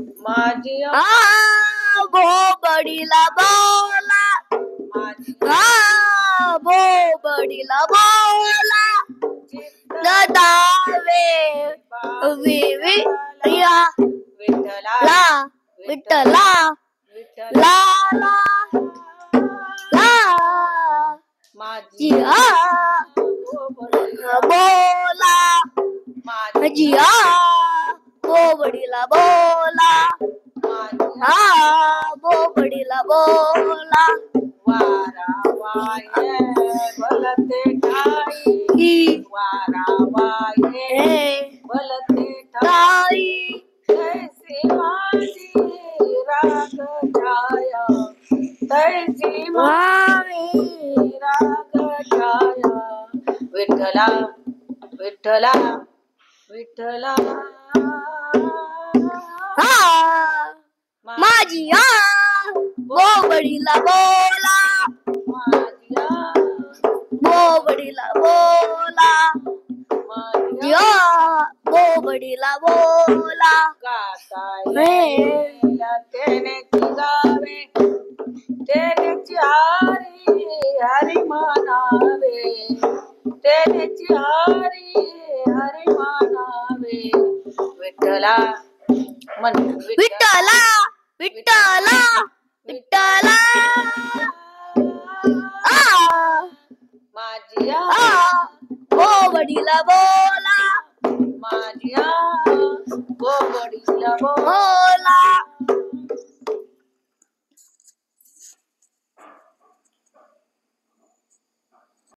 माझी बोबडीला बोला बोबडीला बोला दावे विविया विठ्ठला ला विठ्ठला ला ला ला माझी बोला माझी बोबडीला बोला बोबडीला बोला वारा वाये बोलते ठाई वारा वाये बोलते ठाई तैसी माझी राग छाया तैसी माझी राग छाया विठ्ठला विठ्ठला विठ्ठला माझी बोबडीला बोला बोबडीला बोला बोबडीला बोला तेने गावे तेने हरी हरी मानावे तेने हरी हरी मानावे विठ्ठला मन विठ्ठला विठ्ठला विठ्ठला माझी बोबडीला बोला माझी बोबडीला बोला